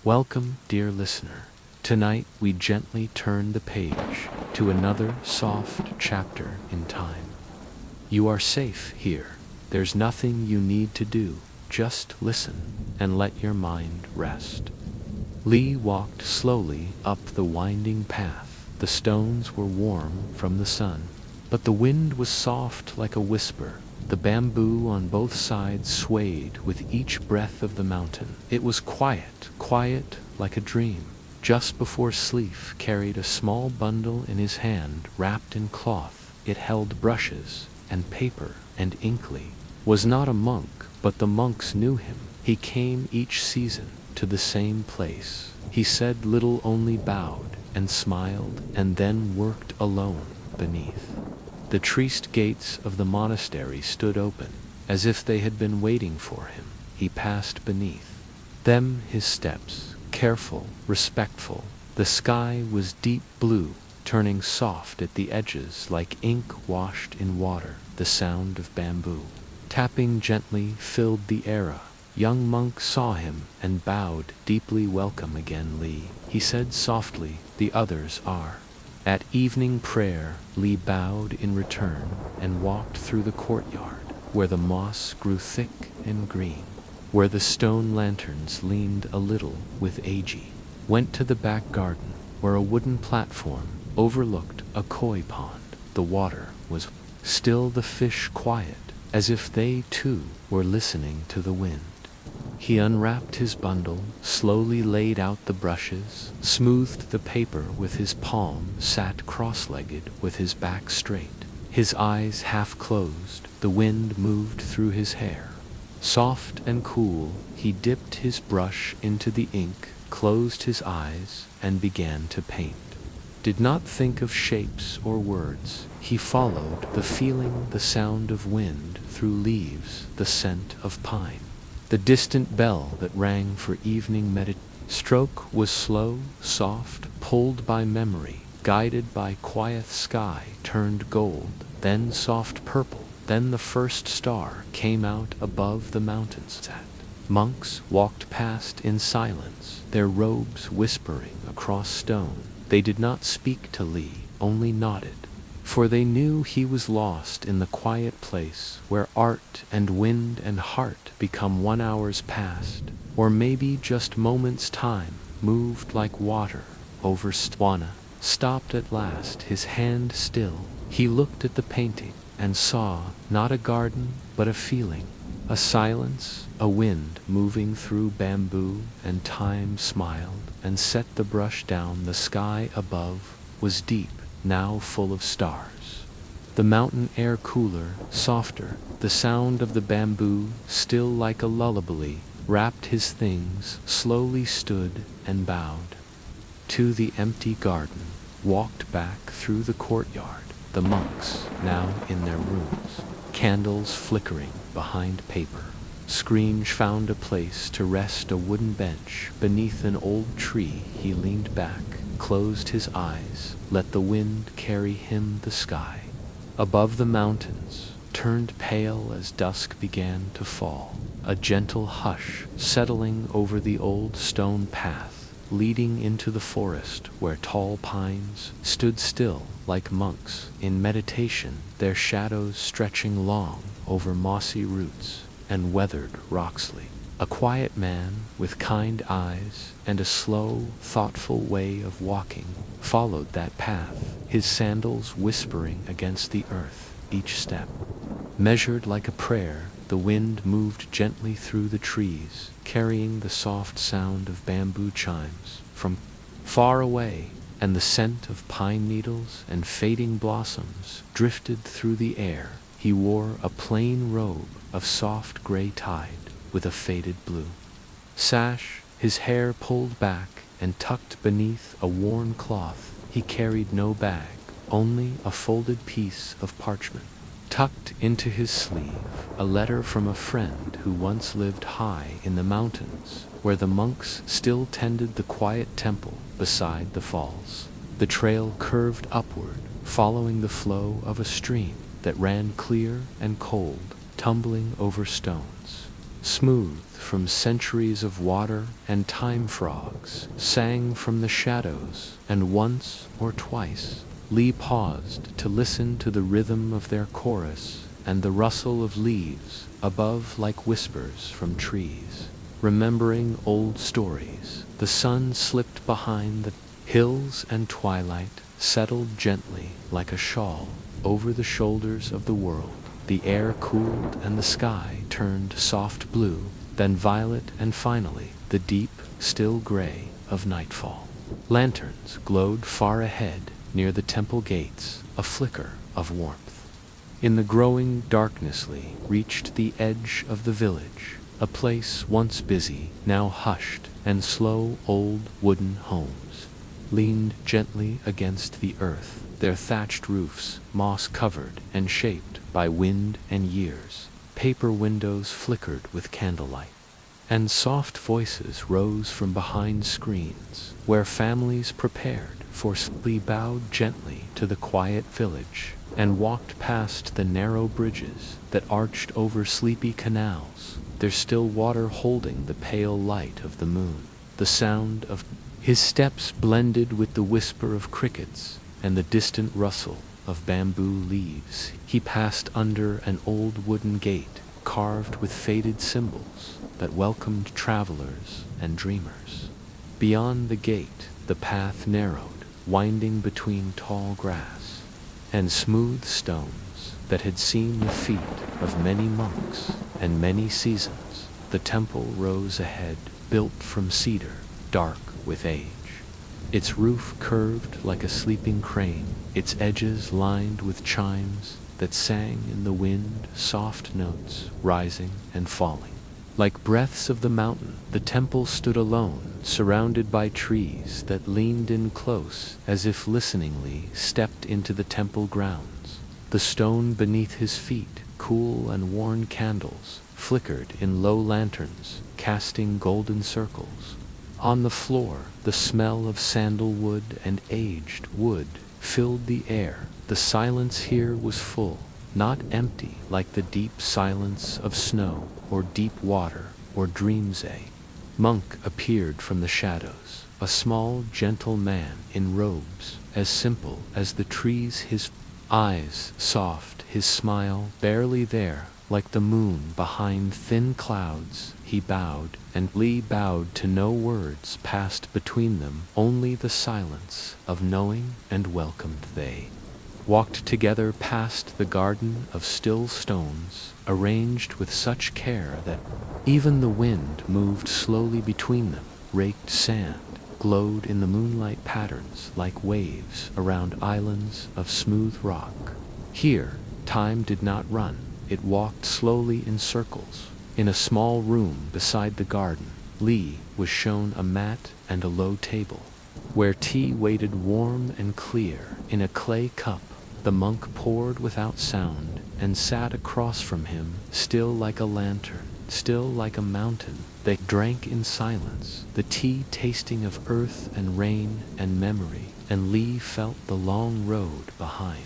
Welcome, dear listener. Tonight we gently turn the page to another soft chapter in time. You are safe here. There's nothing you need to do. Just listen and let your mind rest. Lee walked slowly up the winding path. The stones were warm from the sun, but the wind was soft like a whisper. The bamboo on both sides swayed with each breath of the mountain. It was quiet, quiet like a dream. Just before Sleep carried a small bundle in his hand wrapped in cloth. It held brushes and paper and ink. Lee was not a monk, but the monks knew him. He came each season to the same place. He said little, only bowed and smiled, and then worked alone beneath. The traced gates of the monastery stood open, as if they had been waiting for him. He passed beneath them, his steps careful, respectful. The sky was deep blue, turning soft at the edges like ink washed in water. The sound of bamboo tapping gently filled the air. Young monk saw him and bowed deeply. Welcome again, Lee, he said softly. The others are at evening prayer. Lee bowed in return and walked through the courtyard, where the moss grew thick and green, where the stone lanterns leaned a little with age. Went to the back garden, where a wooden platform overlooked a koi pond. The water was still, the fish quiet, as if they too were listening to the wind. He unwrapped his bundle, slowly laid out the brushes, smoothed the paper with his palm, sat cross-legged with his back straight, his eyes half closed. The wind moved through his hair. Soft and cool, he dipped his brush into the ink, closed his eyes, and began to paint. Did not think of shapes or words. He followed the feeling, the sound of wind through leaves, the scent of pine. The distant bell that rang for evening stroke was slow, soft, pulled by memory, guided by quiet sky, turned gold, then soft purple. Then the first star came out above the mountains. Monks walked past in silence, their robes whispering across stone. They did not speak to Lee, only nodded, for they knew he was lost in the quiet place where art and wind and heart become 1 hour's past, or maybe just moments. Time moved like water over Stwana, stopped at last, his hand still. He looked at the painting and saw not a garden but a feeling, a silence, a wind moving through bamboo, and time smiled and set the brush down. The sky above was deep, now full of stars. The mountain air cooler, softer, the sound of the bamboo still like a lullaby. Wrapped his things, slowly stood and bowed to the empty garden, walked back through the courtyard. The monks now in their rooms, candles flickering behind paper. Scrooge found a place to rest, a wooden bench beneath an old tree. He leaned back, closed his eyes, let the wind carry him. The sky above the mountains turned pale as dusk began to fall, a gentle hush settling over the old stone path leading into the forest, where tall pines stood still like monks in meditation, their shadows stretching long over mossy roots and weathered rocks. A quiet man with kind eyes and a slow, thoughtful way of walking followed that path, his sandals whispering against the earth, each step measured like a prayer. The wind moved gently through the trees, carrying the soft sound of bamboo chimes from far away, and the scent of pine needles and fading blossoms drifted through the air. He wore a plain robe of soft gray tide with a faded blue sash, his hair pulled back and tucked beneath a worn cloth. He carried no bag, only a folded piece of parchment. Tucked into his sleeve, a letter from a friend who once lived high in the mountains, where the monks still tended the quiet temple beside the falls. The trail curved upward, following the flow of a stream that ran clear and cold, tumbling over stones. smooth from centuries of water, and time frogs sang from the shadows, and once or twice Lee paused to listen to the rhythm of their chorus and the rustle of leaves above like whispers from trees. Remembering old stories, the sun slipped behind the hills and twilight settled gently like a shawl over the shoulders of the world. The air cooled and the sky turned soft blue, then violet, and finally the deep, still gray of nightfall. Lanterns glowed far ahead near the temple gates, a flicker of warmth. In the growing darkness Lee reached the edge of the village, a place once busy, now hushed, and slow old wooden homes leaned gently against the earth, their thatched roofs moss-covered and shaped by wind and years. Paper windows flickered with candlelight, and soft voices rose from behind screens where families prepared for sleep. Lee bowed gently to the quiet village and walked past the narrow bridges that arched over sleepy canals, their still water holding the pale light of the moon. The sound of his steps blended with the whisper of crickets and the distant rustle of bamboo leaves. He passed under an old wooden gate carved with faded symbols that welcomed travelers and dreamers. Beyond the gate, the path narrowed, winding between tall grass and smooth stones that had seen the feet of many monks and many seasons. The temple rose ahead, built from cedar, dark with age. Its roof curved like a sleeping crane, its edges lined with chimes that sang in the wind, soft notes rising and falling. Like breaths of the mountain, the temple stood alone, surrounded by trees that leaned in close as if listeningly stepped into the temple grounds. The stone beneath his feet, cool and worn candles, flickered in low lanterns, casting golden circles. On the floor, the smell of sandalwood and aged wood filled the air. The silence here was full, not empty like the deep silence of snow or deep water or dreams. A monk appeared from the shadows, a small, gentle man in robes as simple as the trees, his eyes soft, his smile barely there, like the moon behind thin clouds. He bowed, and Lee bowed to no words passed between them, only the silence of knowing, and welcomed. They walked together past the garden of still stones, arranged with such care that even the wind moved slowly between them. Raked sand glowed in the moonlight patterns like waves around islands of smooth rock. Here, time did not run. It walked slowly in circles. In a small room beside the garden, Lee was shown a mat and a low table, where tea waited warm and clear in a clay cup. The monk poured without sound and sat across from him, still like a lantern, still like a mountain. They drank in silence, the tea tasting of earth and rain and memory, and Lee felt the long road behind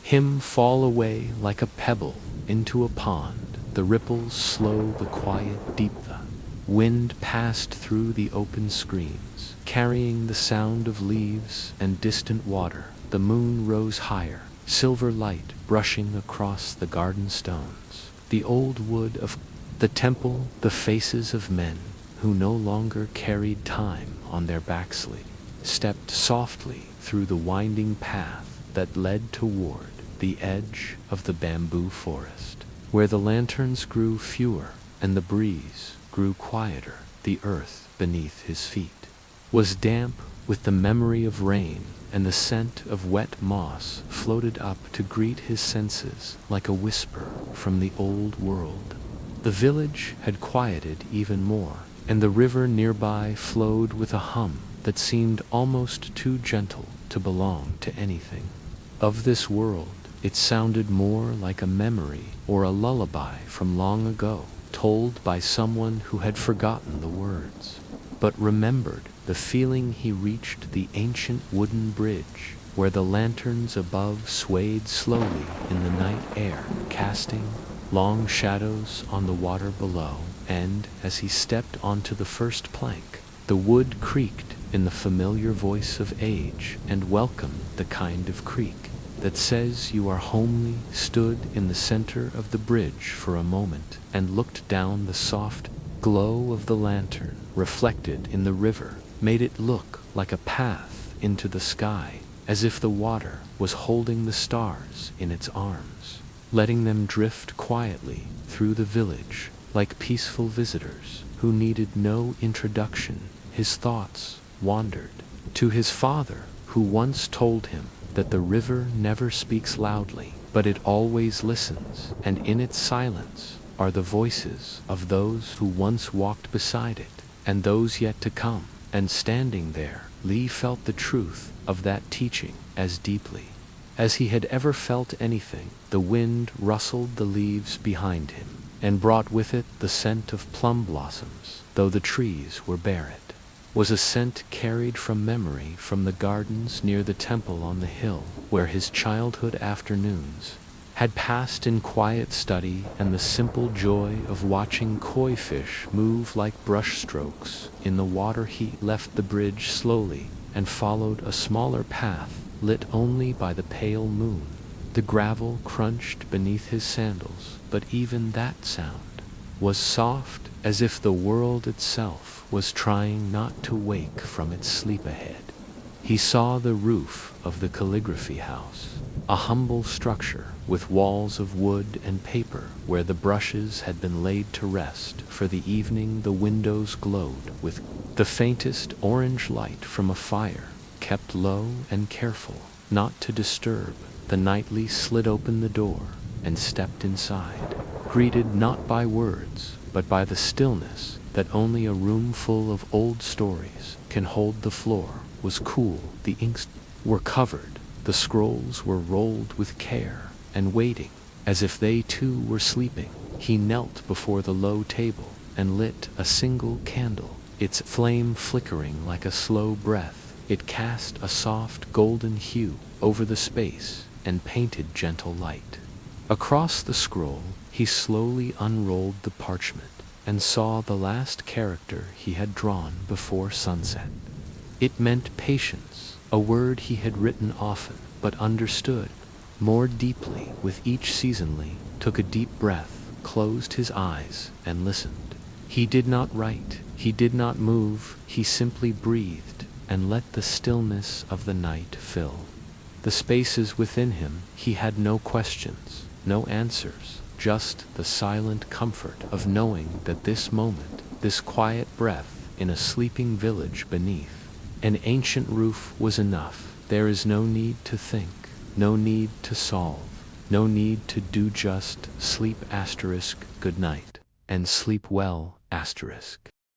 him fall away like a pebble into a pond. The ripples slow, the quiet deep. The wind passed through the open screens, carrying the sound of leaves and distant water. The moon rose higher, silver light brushing across the garden stones. The old wood of the temple, the faces of men who no longer carried time on their backs. Lee stepped softly through the winding path that led toward the edge of the bamboo forest, where the lanterns grew fewer and the breeze grew quieter. The earth beneath his feet was damp with the memory of rain, and the scent of wet moss floated up to greet his senses like a whisper from the old world. The village had quieted even more, and the river nearby flowed with a hum that seemed almost too gentle to belong to anything of this world. It sounded more like a memory or a lullaby from long ago, told by someone who had forgotten the words, but remembered the feeling. He reached the ancient wooden bridge, where the lanterns above swayed slowly in the night air, casting long shadows on the water below, and, as he stepped onto the first plank, the wood creaked in the familiar voice of age and welcomed the kind of creak that says you are homely. Stood in the center of the bridge for a moment and looked down. The soft glow of the lantern, reflected in the river, made it look like a path into the sky, as if the water was holding the stars in its arms, letting them drift quietly through the village like peaceful visitors who needed no introduction. His thoughts wandered to his father, who once told him that the river never speaks loudly, but it always listens, and in its silence are the voices of those who once walked beside it, and those yet to come. And standing there, Lee felt the truth of that teaching as deeply as he had ever felt anything. The wind rustled the leaves behind him, and brought with it the scent of plum blossoms, though the trees were bare. It was a scent carried from memory, from the gardens near the temple on the hill, where his childhood afternoons had passed in quiet study, and the simple joy of watching koi fish move like brushstrokes in the water. He left the bridge slowly and followed a smaller path lit only by the pale moon. The gravel crunched beneath his sandals, but even that sound was soft, as if the world itself was trying not to wake from its sleep ahead. He saw the roof of the calligraphy house, a humble structure with walls of wood and paper where the brushes had been laid to rest for the evening. The windows glowed with the faintest orange light from a fire kept low and careful not to disturb. The nightly slid open the door and stepped inside, greeted not by words but by the stillness that only a room full of old stories can hold. The floor was cool, the inks were covered, the scrolls were rolled with care and waiting, as if they too were sleeping. He knelt before the low table and lit a single candle, its flame flickering like a slow breath. It cast a soft golden hue over the space and painted gentle light. Across the scroll, he slowly unrolled the parchment and saw the last character he had drawn before sunset. It meant patience, a word he had written often but understood more deeply with each season. Lee took a deep breath, closed his eyes, and listened. He did not write, he did not move, he simply breathed and let the stillness of the night fill the spaces within him. He had no questions, no answers, just the silent comfort of knowing that this moment, this quiet breath in a sleeping village beneath an ancient roof was enough. There is no need to think, no need to solve, no need to do, just sleep *. Good night, and sleep well *.